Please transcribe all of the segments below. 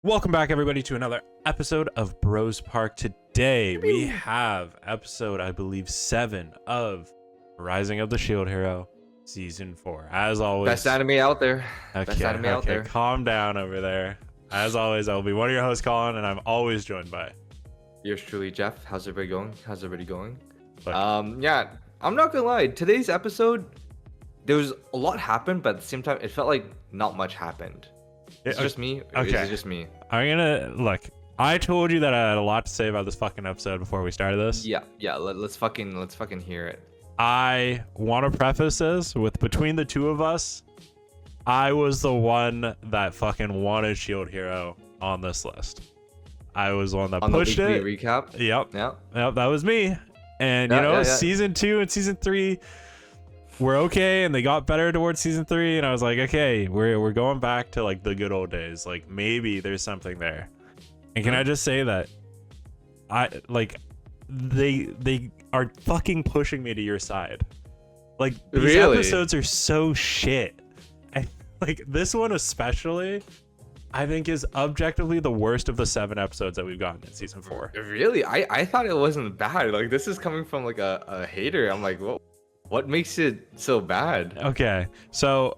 Welcome back, everybody, to another episode of Bros Park. Today, we have episode, I believe, 7 of Rising of the Shield Hero, Season 4. As always... Best anime out there. Okay, calm down over there. As always, I will be one of your hosts, Colin, and I'm always joined by... Yours truly, Jeff. How's everybody going? Look, Yeah, I'm not gonna lie. Today's episode, there was a lot happened, but at the same time, it felt like not much happened. It's just me. Okay. It's just me. I'm gonna... Look, I told you that I had a lot to say about this fucking episode before we started this. Yeah. Let's fucking hear it. I want to preface this with, between the two of us, I was the one that fucking wanted Shield Hero on this list. I was the one that pushed the it. recap. Yep, that was me. And Season 2 and Season 3 were okay, and they got better towards Season 3, and I was like, okay, we're going back to like the good old days. Like, maybe there's something there. And can I just say that they are fucking pushing me to your side. Like, these episodes are so shit. Like, this one especially, I think, is objectively the worst of the 7 episodes that we've gotten in Season 4. Really? I thought it wasn't bad. Like, this is coming from like a hater. I'm like, what makes it so bad? Okay, so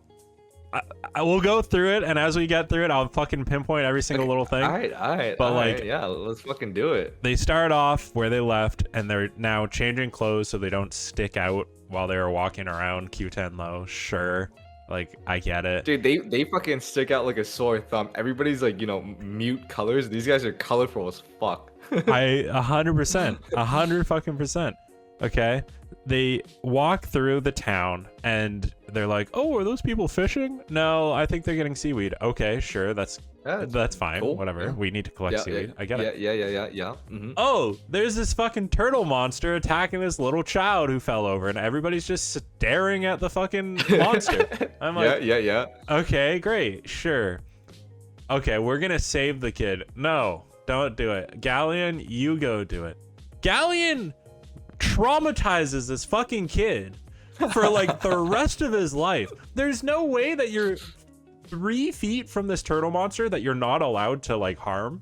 I will go through it, and as we get through it, I'll fucking pinpoint every single little thing. All right. But yeah, let's fucking do it. They start off where they left, and they're now changing clothes so they don't stick out while they were walking around Q10 low. Sure, like, I get it. Dude, they fucking stick out like a sore thumb. Everybody's like, mute colors. These guys are colorful as fuck. 100%. Okay, they walk through the town and they're like, oh, are those people fishing? No, I think they're getting seaweed. Okay, sure, that's fine. Cool. Whatever. Yeah. We need to collect seaweed. I get it. Yeah. Mm-hmm. Oh, there's this fucking turtle monster attacking this little child who fell over, and everybody's just staring at the fucking monster. I'm like, yeah. Okay, great, sure. Okay, we're gonna save the kid. No, don't do it. Galleon, you go do it. Galleon traumatizes this fucking kid for like the rest of his life. There's no way that you're 3 feet from this turtle monster that you're not allowed to like harm.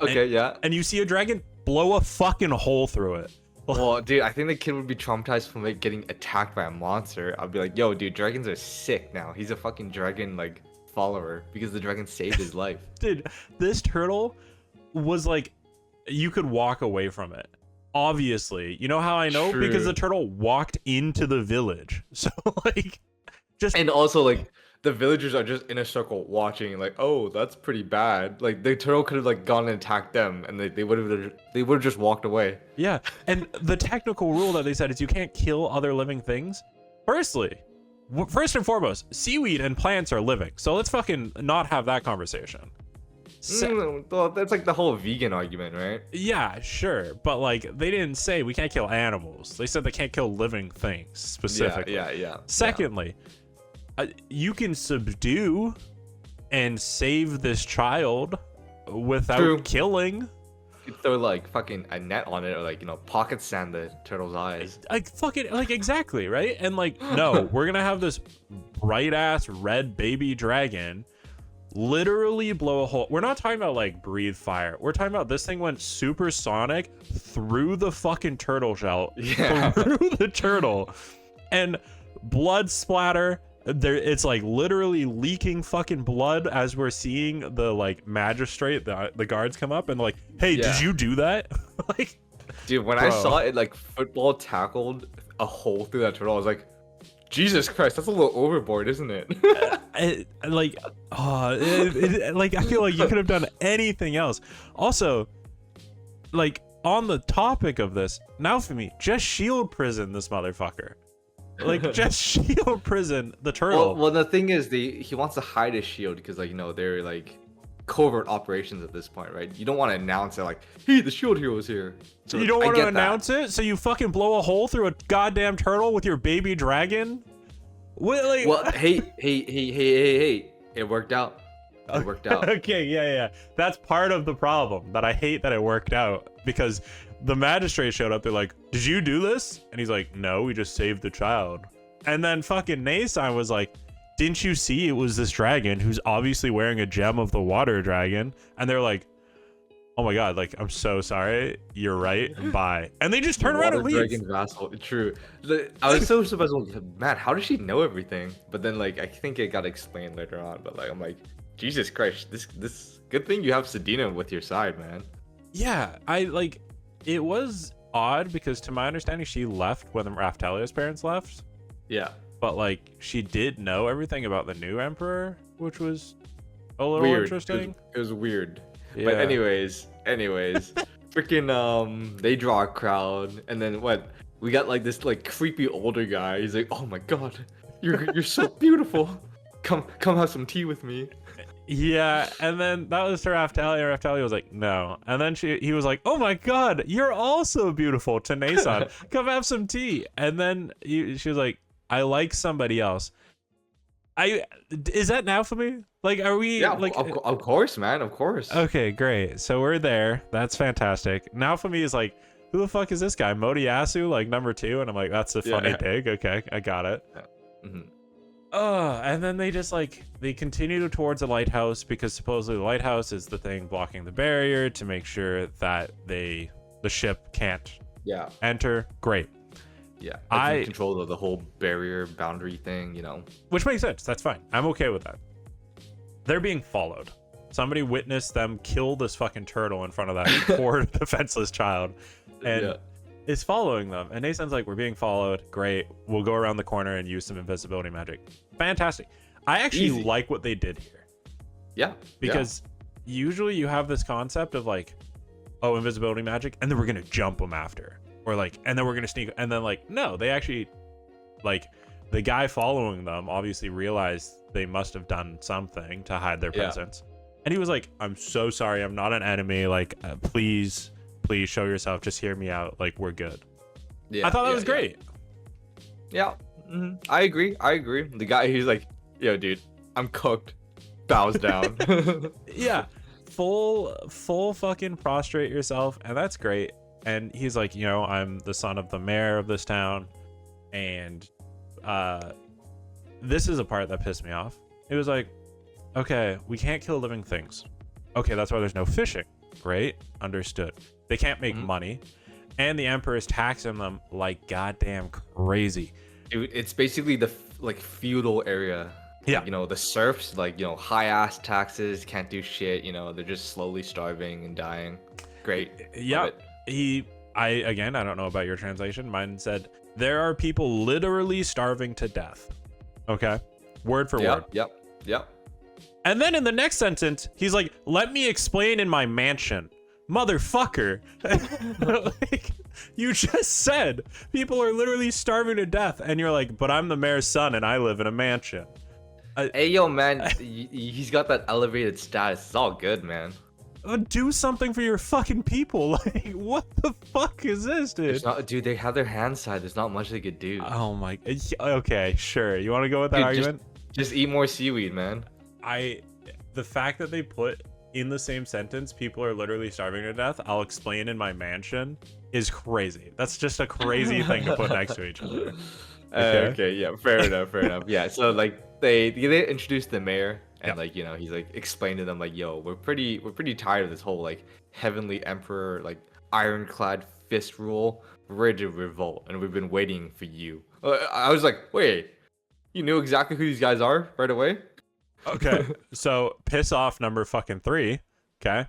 Okay, yeah. And you see a dragon, blow a fucking hole through it. Well, dude, I think the kid would be traumatized from like getting attacked by a monster. I'd be like, yo, dude, dragons are sick now. He's a fucking dragon like follower because the dragon saved his life. Dude, this turtle was like, you could walk away from it. Obviously, you know how I know? True. Because the turtle walked into the village. So like, just... And also like the villagers are just in a circle watching, like, oh, that's pretty bad. Like the turtle could have like gone and attacked them, and they would have just walked away. Yeah, and the technical rule that they said is you can't kill other living things. First and foremost, seaweed and plants are living, so let's fucking not have that conversation. Well, that's like the whole vegan argument, right? Yeah, sure, but like, they didn't say we can't kill animals. They said they can't kill living things specifically. Yeah. Secondly, you can subdue and save this child without killing. You throw like fucking a net on it, or like, pocket sand the turtle's eyes. Like fucking, like, exactly, right? And like, no, we're gonna have this bright ass red baby dragon literally blow a hole. We're not talking about like breathe fire. We're talking about this thing went supersonic through the fucking turtle shell, through the turtle, and blood splatter. There, it's like literally leaking fucking blood as we're seeing the like magistrate, the guards come up and like, hey, did you do that? Like, dude, when I saw it like football tackled a hole through that turtle, I was like, Jesus Christ, that's a little overboard, isn't it? Like, like, I feel like you could have done anything else. Also, like, on the topic of this, now for me, just shield prison this motherfucker. Like, just shield prison the turtle. Well, the thing is, he wants to hide his shield because, like, they're like covert operations at this point, right? You don't want to announce it like, hey, the shield hero is here. So you don't want to announce it, so you fucking blow a hole through a goddamn turtle with your baby dragon? What, like... Well, hey, it worked out. It worked out. Okay, yeah. That's part of the problem, that I hate that it worked out, because the magistrate showed up, they're like, did you do this? And he's like, no, we just saved the child. And then fucking Nason was like, didn't you see it was this dragon who's obviously wearing a gem of the water dragon? And they're like, oh my god, like, I'm so sorry. You're right. Bye. And they just turn around and leave. Dragon vassal. True. I was so surprised. Like, man, how does she know everything? But then, like, I think it got explained later on. But like, I'm like, Jesus Christ, this good thing you have Sedina with your side, man. Yeah, it was odd because to my understanding, she left when Raftalia's parents left. Yeah. But like, she did know everything about the new emperor, which was a little Weird. interesting. It was weird. Yeah. But anyways, freaking they draw a crowd, and then what? We got like this like creepy older guy. He's like, oh my god, you're so beautiful. Come have some tea with me. Yeah, and then that was to Raftalia. Raftalia was like, no. And then he was like, oh my god, you're also beautiful to Nason. Come have some tea. And then she was like, I like somebody else. Is that now for me? Like, are we? Yeah, like, of course, man, of course. Okay, great. So we're there. That's fantastic. Now for me is like, who the fuck is this guy? Modiyasu, like number 2, and I'm like, that's a funny dig. Okay, I got it. Yeah. Mm-hmm. And then they just like they continue towards the lighthouse because supposedly the lighthouse is the thing blocking the barrier to make sure that the ship can't enter. Great. Yeah, I control of the whole barrier boundary thing, which makes sense. That's fine. I'm okay with that. They're being followed. Somebody witnessed them kill this fucking turtle in front of that poor defenseless child, and is following them. And Nason's like, we're being followed. Great. We'll go around the corner and use some invisibility magic. Fantastic. I actually like what they did here. Yeah. Because usually you have this concept of like, oh, invisibility magic, and then we're going to jump them after. Or like, and then we're going to sneak. And then like, no, they actually, like, the guy following them obviously realized they must have done something to hide their presence. And he was like, I'm so sorry. I'm not an enemy. Like, please show yourself. Just hear me out. Like, we're good. Yeah, I thought that was great. Yeah. Mm-hmm. I agree. The guy, he's like, yo, dude, I'm cooked. Bows down. Yeah. Full fucking prostrate yourself. And that's great. And he's like, I'm the son of the mayor of this town. And this is a part that pissed me off. It was like, okay, we can't kill living things. Okay, that's why there's no fishing. Great. Understood. They can't make money. And the emperor is taxing them like goddamn crazy. Dude, it's basically the feudal area. Yeah. Like, the serfs, like, high ass taxes, can't do shit, they're just slowly starving and dying. Great. Yeah. I don't know about your translation. Mine said, there are people literally starving to death. Okay. Word for word. Yep. And then in the next sentence, he's like, let me explain in my mansion. Motherfucker. Like, you just said people are literally starving to death. And you're like, but I'm the mayor's son and I live in a mansion. Hey, yo, man. He's got that elevated status. It's all good, man. Do something for your fucking people. Like, what the fuck is this, dude? Dude, they have their hands tied. There's not much they could do. Oh my. Okay, sure. You want to go with that argument? Just eat more seaweed, man. The fact that they put in the same sentence, people are literally starving to death, I'll explain in my mansion, is crazy. That's just a crazy thing to put next to each other. Okay, yeah, fair enough. Yeah, so like they introduced the mayor, and like he's like explained to them like, yo, we're pretty tired of this whole like heavenly emperor like ironclad fist rule. We're ready to revolt, and we've been waiting for you. I was like, wait, you knew exactly who these guys are right away? Okay, so piss off number fucking 3. Okay,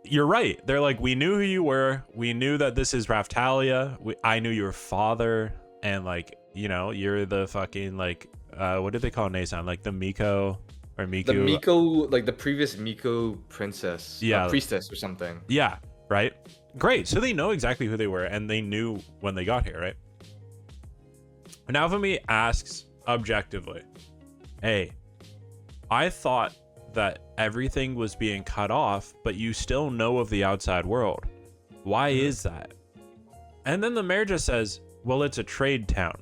you're right. They're like, we knew who you were. We knew that this is Raftalia. I knew your father, and like, you're the fucking like, what did they call Nason? Like the Miko or Miku? The Miko, like the previous Miko princess, priestess or something. Yeah, right. Great. So they know exactly who they were, and they knew when they got here, right? Naofumi asks objectively, hey, I thought that everything was being cut off, but you still know of the outside world. Why is that? And then the mayor just says, well, it's a trade town.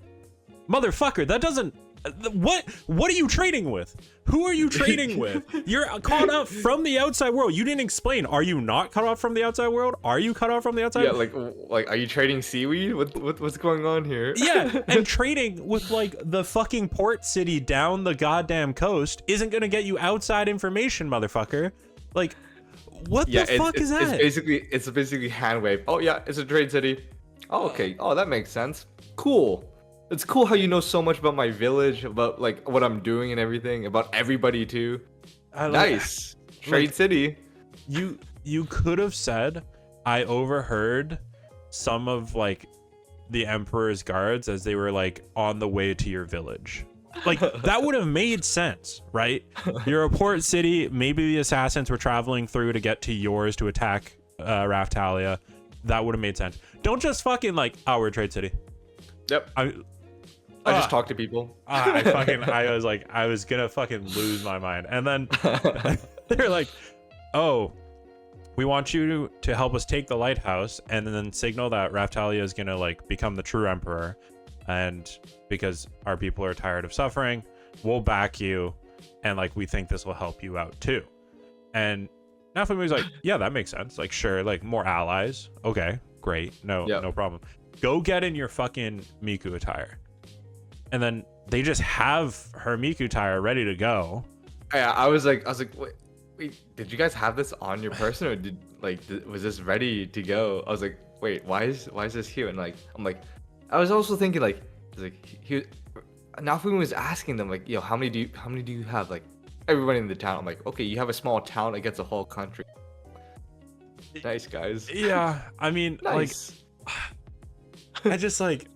Motherfucker, that doesn't What are you trading with? Who are you trading with? You're caught off from the outside world. You didn't explain. Are you not cut off from the outside world? Are you cut off from the outside? Yeah, like are you trading seaweed? What's going on here? Yeah, and trading with like the fucking port city down the goddamn coast isn't gonna get you outside information, motherfucker. Like, what the fuck is that? It's basically handwaved. Oh yeah, it's a trade city. Oh okay. Oh, that makes sense. Cool. It's cool how you know so much about my village, about like what I'm doing and everything, about everybody too. Nice. Trade city. You could have said, I overheard some of like the Emperor's guards as they were like on the way to your village. Like that would have made sense, right? You're a port city. Maybe the assassins were traveling through to get to yours to attack Raftalia. That would have made sense. Don't just fucking like, oh, we're a trade city. Yep. I just talk to people. I was like, I was gonna fucking lose my mind. And then they're like, oh, we want you to help us take the lighthouse and then signal that Raftalia is gonna like become the true emperor. And because our people are tired of suffering, we'll back you. And like, we think this will help you out too. And Nafumi was like, yeah, that makes sense. Like, sure, like more allies. Okay, great. No problem. Go get in your fucking Miku attire. And then they just have her Miku attire ready to go. Yeah, I was like, wait, did you guys have this on your person, or was this ready to go? I was like, wait, why is this here? And like, I'm like, I was also thinking like Nafumi was asking them like, yo, how many do you have? Like, everybody in the town. I'm like, okay, you have a small town against a whole country. Nice, guys. Yeah, I mean, nice. Like, I just like,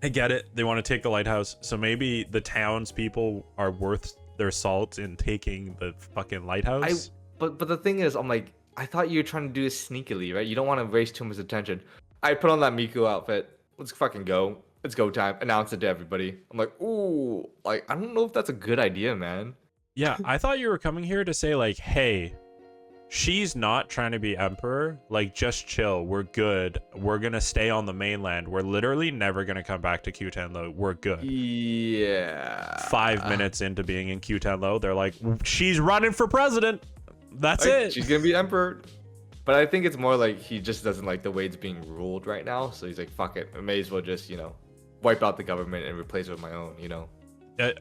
I get it. They want to take the lighthouse, so maybe the townspeople are worth their salt in taking the fucking lighthouse. But the thing is, I'm like, I thought you were trying to do this sneakily, right? You don't want to waste too much attention. I put on that Miku outfit. Let's fucking go. It's go time. Announce it to everybody. I'm like, ooh, like I don't know if that's a good idea, man. Yeah, I thought you were coming here to say like, hey, she's not trying to be emperor. Like, just chill. We're good. We're gonna stay on the mainland. We're literally never gonna come back to Q10 We're good. Yeah. 5 minutes into being in Q10 they're like, she's running for president. That's it. She's gonna be emperor. But I think it's more like he just doesn't like the way it's being ruled right now. So he's like, fuck it. I may as well just, wipe out the government and replace it with my own,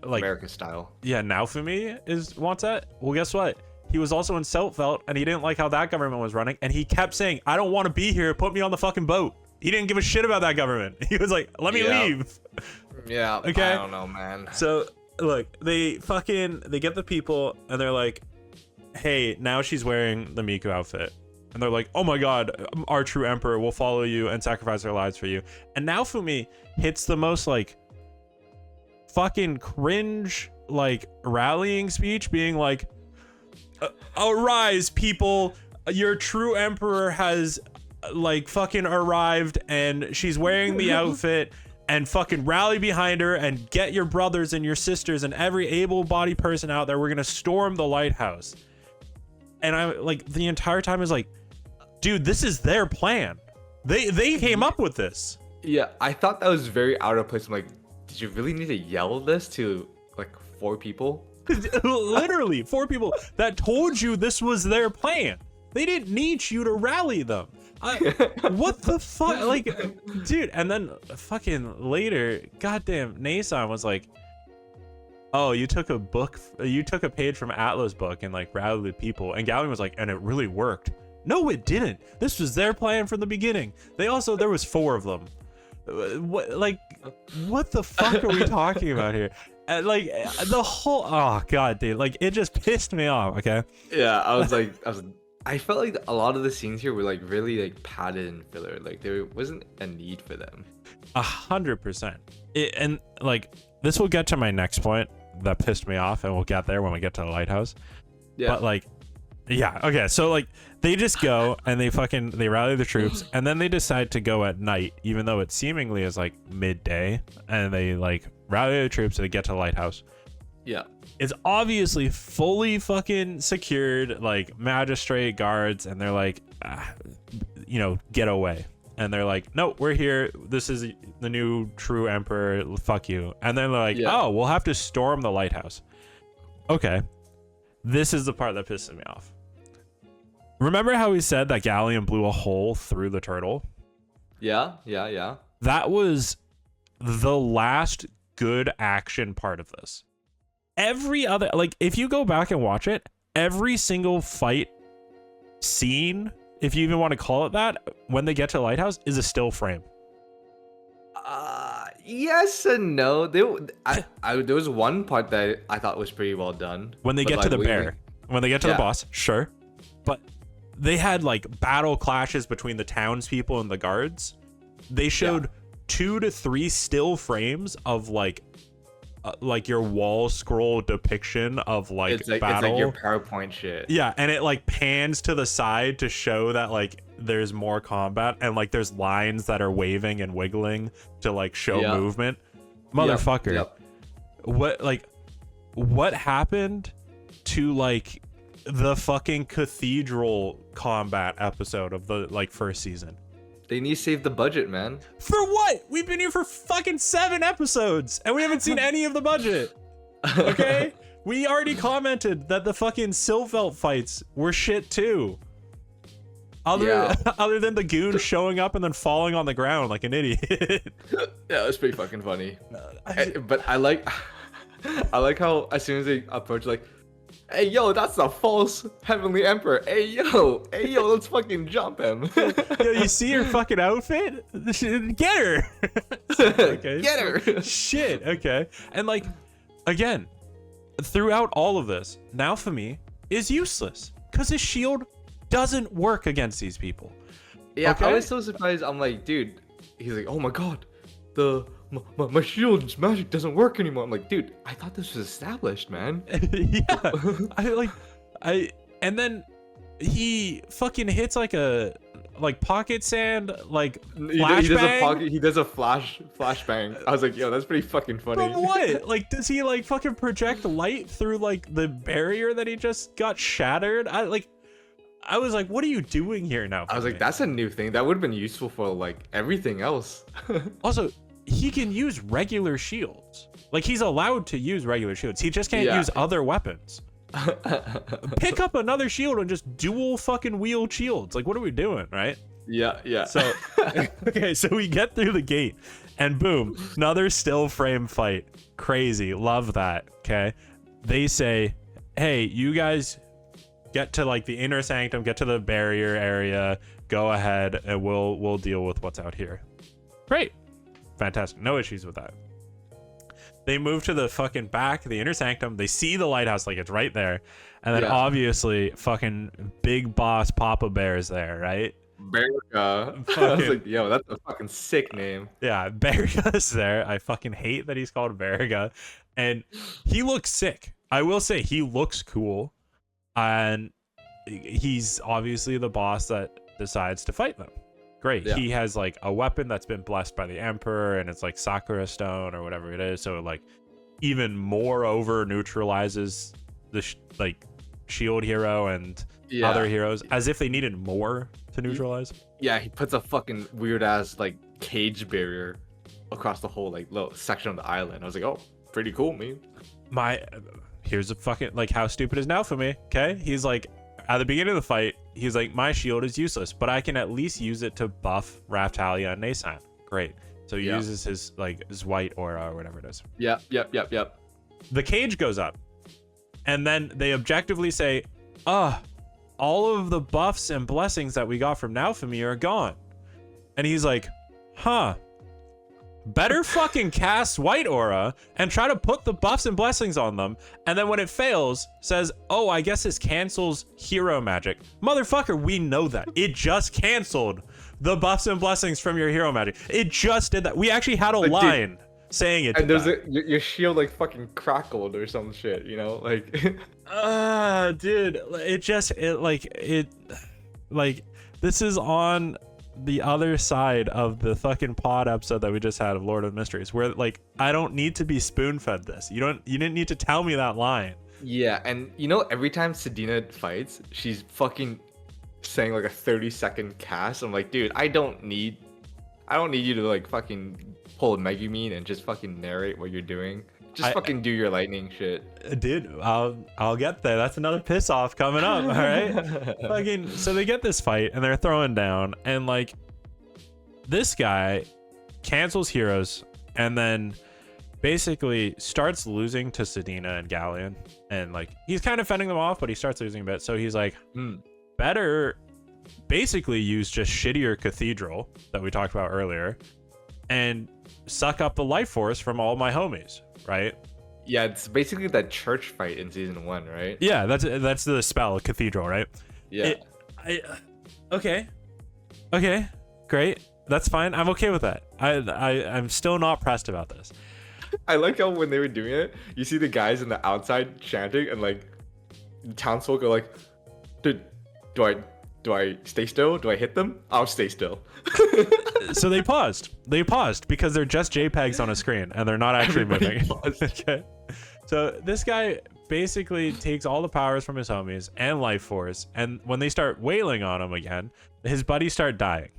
like America style. Yeah, Naofumi wants that. Well, guess what? He was also in Seltfeld, and he didn't like how that government was running, and he kept saying, I don't want to be here. Put me on the fucking boat. He didn't give a shit about that government. He was like, let me leave. Yeah, okay. I don't know, man. So, look, they get the people, and they're like, hey, now she's wearing the Miku outfit. And they're like, oh my god, our true emperor will follow you and sacrifice our lives for you. And Naofumi hits the most, like, fucking cringe, like, rallying speech, being like, arise, people. Your true emperor has, like, fucking arrived, and she's wearing the outfit, and fucking rally behind her, and get your brothers and your sisters and every able-bodied person out there. We're gonna storm the lighthouse. And I, like, the entire time is like, dude, this is their plan. They came up with this. Yeah, I thought that was very out of place. I'm like, did you really need to yell this to, like, 4 people? Literally 4 people that told you this was their plan. They didn't need you to rally them. What the fuck? Like, dude. And then fucking later, goddamn, Nason was like, oh, you took a page from Atlas book and like rallied people. And Gallion was like, and it really worked. No, it didn't. This was their plan from the beginning. There was 4 of them. What the fuck are we talking about here? Like the whole, oh god, dude, like it just pissed me off. Okay. Yeah, I felt like a lot of the scenes here were like really like padded and filler. Like there wasn't a need for them. 100%. And like this will get to my next point that pissed me off, and we'll get there when we get to the lighthouse. Yeah. But like, yeah, okay. So like they just go and they rally the troops, and then they decide to go at night, even though it seemingly is like midday, and they like rally the troops and they get to the lighthouse. Yeah. It's obviously fully fucking secured, like magistrate guards, and they're like, get away. and they're like, no, we're here, this is the new true emperor, fuck you. And then they're like, oh, we'll have to storm the lighthouse. Okay, this is the part that pisses me off. Remember how we said that Galleon blew a hole through the turtle? Yeah. That was the last good action part of this. Every other, like, if you go back and watch it, every single fight scene, if you even want to call it that, when they get to the lighthouse, is a still frame. Yes and no. There was one part that I thought was pretty well done. When they get to the bear, when they get to the boss, sure. But they had like battle clashes between the townspeople and the guards. They showed 2 to 3 still frames of like your wall scroll depiction of like battle. It's like your PowerPoint shit. Yeah, and it like pans to the side to show that like there's more combat, and like there's lines that are waving and wiggling to like show movement. Motherfucker. Yep. What happened to like the fucking cathedral combat episode of the like first season? They need to save the budget, man. For what? We've been here for fucking 7 episodes and we haven't seen any of the budget. Okay? We already commented that the fucking Sylvelt fights were shit too. Other than the goon showing up and then falling on the ground like an idiot. Yeah, it was pretty fucking funny. But I like how as soon as they approach, like, hey yo, that's a false heavenly emperor. Hey yo, let's fucking jump him. Yo, you see her fucking outfit? Get her. Okay. Get her. Shit. Okay. And like, again, throughout all of this, Naofumi is useless because his shield doesn't work against these people. Yeah, okay? I was so surprised. I'm like, dude, he's like, oh my god, my shield's magic doesn't work anymore. I'm like, dude, I thought this was established, man. Yeah. And then he fucking hits like a pocket sand, like he does a flashbang. I was like, yo, that's pretty fucking funny. From what? Like, does he like fucking project light through like the barrier that he just got shattered? I was like, what are you doing here now? I was like, that's a new thing. That would have been useful for like everything else. Also, he can use regular shields. Like, he's allowed to use regular shields. He just can't use other weapons. Pick up another shield and just dual fucking wield shields. Like, what are we doing, right? Yeah. So, okay, so we get through the gate and boom, another still frame fight. Crazy. Love that. Okay. They say, hey, you guys get to like the inner sanctum, get to the barrier area, go ahead and we'll deal with what's out here. Great. Fantastic. No issues with that. They move to the fucking back of the inner sanctum. They see the lighthouse like it's right there. And then obviously fucking big boss Papa Bear is there, right? Bearga. I was like, yo, that's a fucking sick name. Yeah, Bearga's there. I fucking hate that he's called Bearga. And he looks sick. I will say he looks cool. And he's obviously the boss that decides to fight them. Great. He has like a weapon that's been blessed by the emperor, and it's like Sakura stone or whatever it is, so it like even more over neutralizes the shield hero and other heroes, as if they needed more to neutralize. Yeah, he puts a fucking weird ass like cage barrier across the whole like little section of the island. I was like, oh, pretty cool, man. Here's a fucking like, how stupid is Naofumi? Okay, he's like, at the beginning of the fight, he's like, my shield is useless, but I can at least use it to buff Raftalia and Nasan. Great. So he uses his white aura or whatever it is. Yep. The cage goes up, and then they objectively say, all of the buffs and blessings that we got from Naofumi are gone. And he's like, better fucking cast white aura and try to put the buffs and blessings on them, and then when it fails says, oh, I guess this cancels hero magic. Motherfucker, we know that it just canceled the buffs and blessings from your hero magic. It just did that. We actually had a line saying it. And your shield like fucking crackled or some shit, you know, like dude, this is on the other side of the fucking pod episode that we just had of Lord of Mysteries, where like, I don't need to be spoon-fed this. You didn't need to tell me that line. Yeah, and you know, every time Sedina fights, she's fucking saying like a 30-second cast. I'm like, dude, I don't need I don't need you to like fucking pull a Megumin and just fucking narrate what you're doing. Just fucking do your lightning shit. Dude, I'll get there. That's another piss off coming up. All right. Fucking. So they get this fight and they're throwing down, and like this guy cancels heroes and then basically starts losing to Sedina and Galleon, and like he's kind of fending them off, but he starts losing a bit. So he's like, better basically use just shittier cathedral that we talked about earlier and suck up the life force from all my homies, right? Yeah, it's basically that church fight in season 1, right? Yeah, that's the spell cathedral, right? Yeah. Okay, great, that's fine. I'm okay with that. I'm still not pressed about this. I like how when they were doing it, you see the guys in the outside chanting, and like the townsfolk are like, do I stay still? Do I hit them? I'll stay still. So they paused because they're just JPEGs on a screen and they're not actually moving. Okay. So this guy basically takes all the powers from his homies and life force, and when they start wailing on him again, his buddies start dying.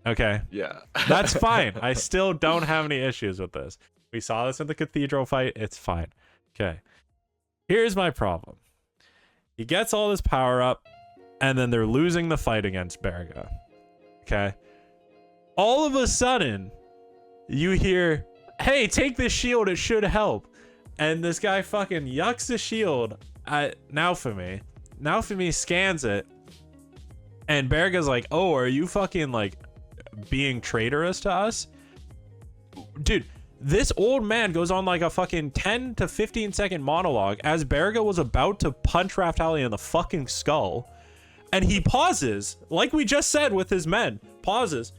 Okay. Yeah. That's fine. I still don't have any issues with this. We saw this in the cathedral fight. It's fine. Okay. Here's my problem. He gets all this power up, and then they're losing the fight against Berga. Okay. All of a sudden, you hear, hey, take this shield. It should help. And this guy fucking yucks the shield at Naofumi. Naofumi scans it. And Berga's like, oh, are you fucking like being traitorous to us? Dude, this old man goes on like a fucking 10 to 15 second monologue as Berga was about to punch Raftali in the fucking skull. And he pauses, like we just said with his men, pauses,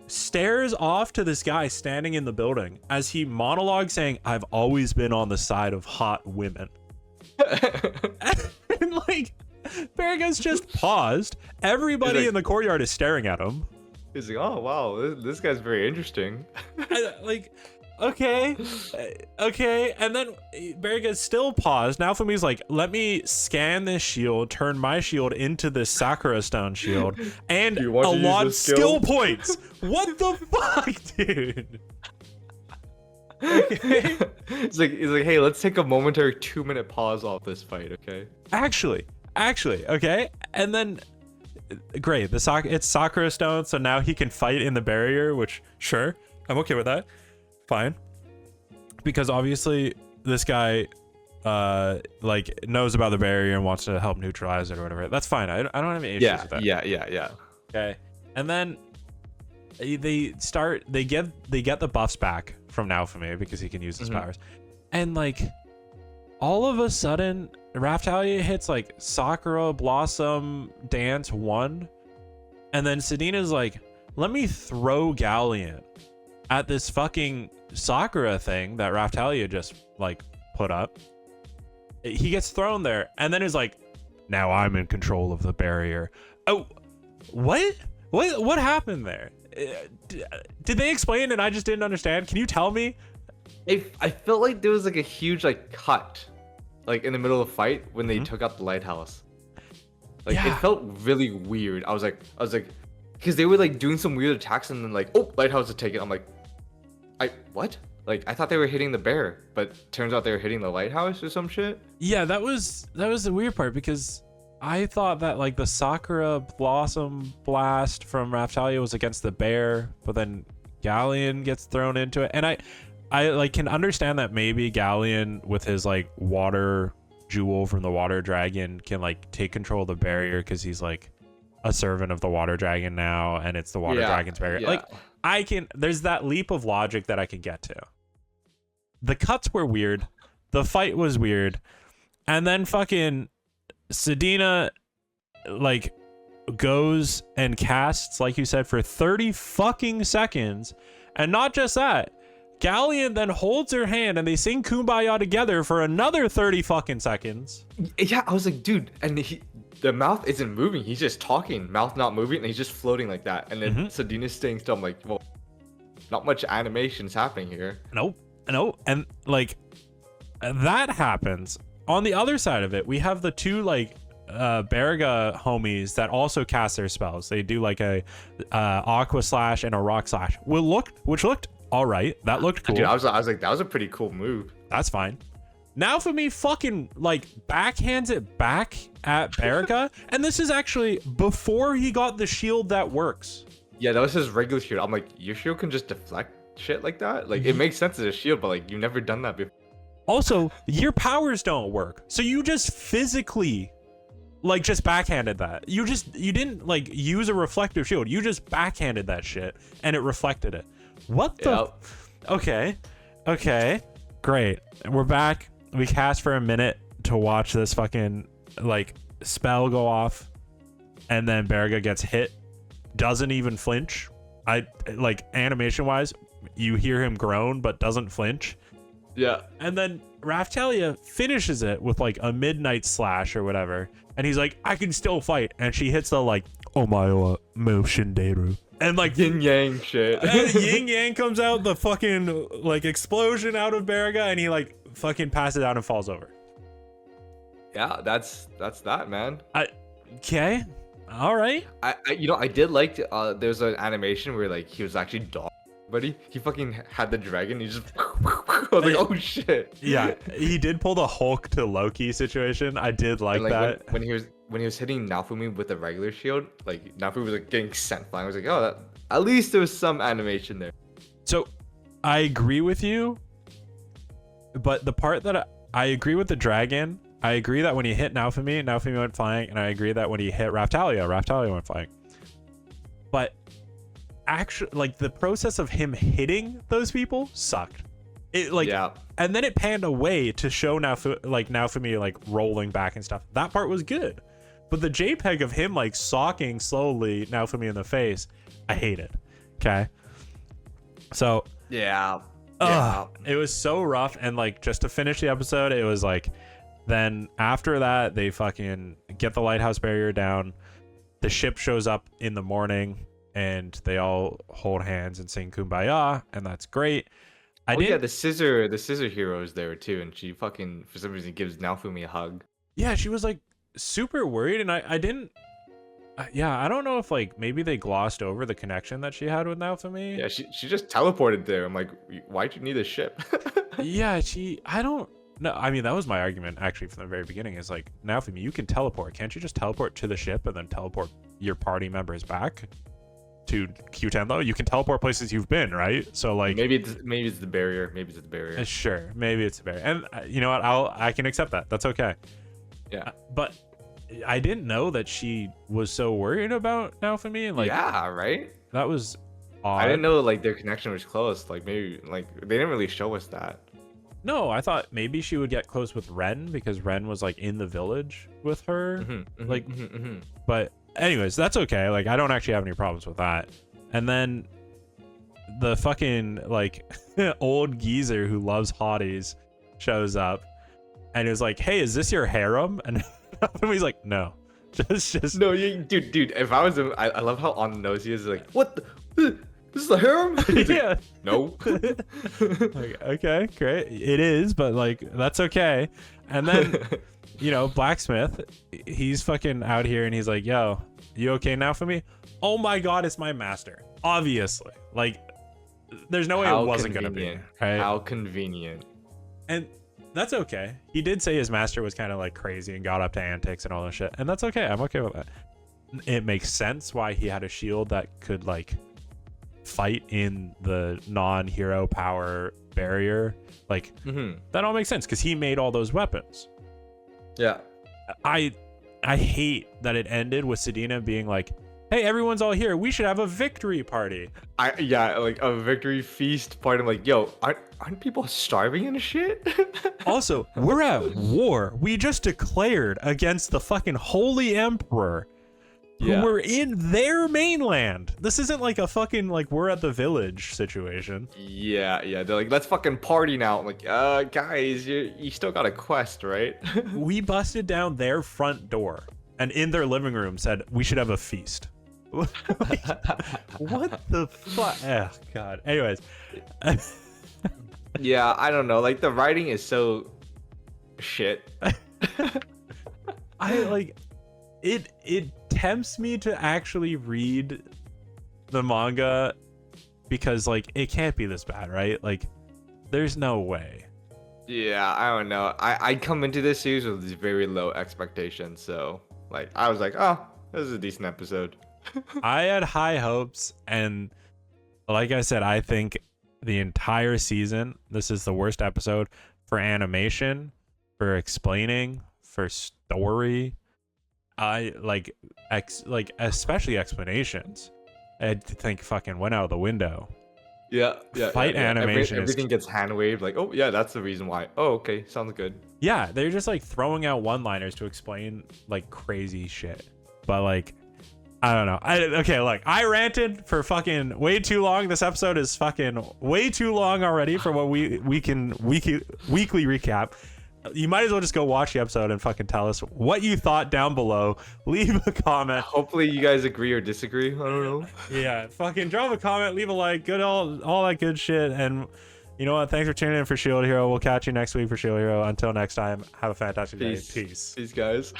stares off to this guy standing in the building as he monologues saying, I've always been on the side of hot women. And like, Berga's just paused. Everybody in the courtyard is staring at him. He's like, oh, wow, this guy's very interesting. Like, okay. And then Berga's still paused. Now Fumi's like, let me scan this shield, turn my shield into this Sakura Stone shield, and allot skill points. What the fuck, dude? Okay. He's like, hey, let's take a momentary 2-minute pause off this fight, okay? Actually, okay. And then, great, it's Sakura Stone, so now he can fight in the barrier, which, sure, I'm okay with that. Fine, because obviously this guy like knows about the barrier and wants to help neutralize it or whatever. That's fine. I don't have any issues with that. Yeah. Okay. And then they get the buffs back from Naofumi because he can use his powers, and like all of a sudden Raphtalia hits like Sakura Blossom Dance 1, and then Sedina's like, let me throw Galleon at this fucking Sakura thing that Raphtalia just like put up. He gets thrown there and then is like, now I'm in control of the barrier. Oh, what happened there? Did they explain and I just didn't understand? Can you tell me? I felt like there was like a huge like cut like in the middle of the fight when they took out the lighthouse. Like it felt really weird. I was like because they were like doing some weird attacks and then like, oh, lighthouse is taken. I'm like, what? Like I thought they were hitting the bear, but turns out they were hitting the lighthouse or some shit. Yeah, that was the weird part, because I thought that like the Sakura Blossom Blast from Raphtalia was against the bear, but then Galleon gets thrown into it, and I like can understand that maybe Galleon with his like water jewel from the water dragon can like take control of the barrier because he's like a servant of the water dragon now, and it's the water dragon's barrier. Like there's that leap of logic that I can get to. The cuts were weird, the fight was weird, and then fucking Sedina like goes and casts, like you said, for 30 fucking seconds, and not just that, Galleon then holds her hand and they sing Kumbaya together for another 30 fucking seconds. Yeah, I was like, dude, and the mouth isn't moving. He's just talking, mouth not moving, and he's just floating like that. And then Sedina's staying still. I'm like, well, not much animation's happening here. Nope. And like that happens. On the other side of it, we have the two like Baraga homies that also cast their spells. They do like a aqua slash and a rock slash. Which looked all right. That looked cool. Dude, I was like, that was a pretty cool move. That's fine. Now for me, fucking like backhands it back at Baraga, and this is actually before he got the shield that works. Yeah, that was his regular shield. I'm like, your shield can just deflect shit like that? Like, it makes sense as a shield, but like, you've never done that before. Also, your powers don't work. So you just physically, like, just backhanded that. You didn't, like, use a reflective shield. You just backhanded that shit, and it reflected it. What the? Yep. Okay. Great. We're back. We cast for a minute to watch this fucking, like, spell go off, and then Baraga gets hit. Doesn't even flinch. Like, animation-wise, you hear him groan, but doesn't flinch. Yeah. And then Raftalia finishes it with like a midnight slash or whatever. And he's like, I can still fight. And she hits the like, Omae mo shinderu. And like yin yang shit. yin yang comes out, the fucking like explosion out of Baraga, and he like fucking passes out and falls over. Yeah, that's that, man. Okay. All right. I did like there's an animation where like he was actually dog. Buddy, he fucking had the dragon. He just I was like, oh shit. Yeah, he did pull the Hulk to Loki situation. I did like that. When he was hitting Naofumi with the regular shield, like Naofumi was like getting sent flying. I was like, oh, at least there was some animation there. So, I agree with you, but the part that I agree with the dragon. I agree that when he hit Naofumi went flying, and I agree that when he hit Raftalia went flying. But actually, like, the process of him hitting those people sucked. It like, yeah. And then it panned away to show Naofumi like rolling back and stuff. That part was good, but the JPEG of him like socking slowly Naofumi in the face, I hated. Okay, so yeah, it was so rough. And like, just to finish the episode, it was like, then after that they fucking get the lighthouse barrier down. The ship shows up in the morning, and they all hold hands and sing Kumbaya, and that's great. Yeah, the scissor hero is there too, and she fucking for some reason gives Naofumi a hug. Yeah, she was like super worried, and I didn't. I don't know if like maybe they glossed over the connection that she had with Naofumi. Yeah, she just teleported there. I'm like, why'd you need a ship? Yeah, I don't. No, I mean, that was my argument actually from the very beginning. Is like, Naofumi, you can teleport. Can't you just teleport to the ship and then teleport your party members back to Q10 though? You can teleport places you've been, right? So like, maybe it's the barrier. Maybe it's the barrier. Sure, maybe it's a barrier. And you know what? I can accept that. That's okay. Yeah. But I didn't know that she was so worried about Naofumi. And like, yeah, right. That was odd. I didn't know like their connection was close. Like maybe like they didn't really show us that. No, I thought maybe she would get close with Ren because Ren was like in the village with her. But anyways, that's okay. Like, I don't actually have any problems with that. And then the fucking like old geezer who loves hotties shows up and is like, hey, is this your harem? And he's like, no, just no, dude, if I was him, I love how on the nose he is. Like, what the this is the harem? Yeah. Like, no. Like, okay, great. It is, but like, that's okay. And then, you know, Blacksmith, he's fucking out here and he's like, yo, you okay now for me? Oh my God, it's my master. Obviously. Like, there's no way it wasn't going to be. Right? How convenient. And that's okay. He did say his master was kind of like crazy and got up to antics and all that shit. And that's okay. I'm okay with that. It makes sense why he had a shield that could like fight in the non-hero power barrier. Like, that all makes sense because he made all those weapons. Yeah. I hate that it ended with Sedina being like, hey, everyone's all here, we should have a victory party. Like a victory feast party. I'm like, yo, aren't people starving and shit? Also, we're at war. We just declared against the fucking Holy Emperor, who were in their mainland. This isn't like a fucking like we're at the village situation. Yeah. They're like, let's fucking party now. I'm like, guys, you still got a quest, right? We busted down their front door and in their living room said we should have a feast. Like, what the fuck? Oh God. Anyways. Yeah, I don't know. Like the writing is so shit. it tempts me to actually read the manga because like it can't be this bad, right? Like there's no way. Yeah, I don't know. I come into this series with these very low expectations, so like I was like, oh, this is a decent episode. I had high hopes, and like I said, I think the entire season, this is the worst episode for animation, for explaining, for story. I like especially explanations. I think fucking went out the window. Yeah. Fight animation is- everything gets hand waved. Like, oh yeah, that's the reason why. Oh, okay, sounds good. Yeah, they're just like throwing out one-liners to explain like crazy shit. But like, I don't know. Okay, look, I ranted for fucking way too long. This episode is fucking way too long already for what we can weekly recap. You might as well just go watch the episode and fucking tell us what you thought down below. Leave a comment. Hopefully you guys agree or disagree. I don't know. Yeah, fucking drop a comment, leave a like, good all that good shit. And you know what? Thanks for tuning in for Shield Hero. We'll catch you next week for Shield Hero. Until next time, have a fantastic day. Peace. Peace, guys.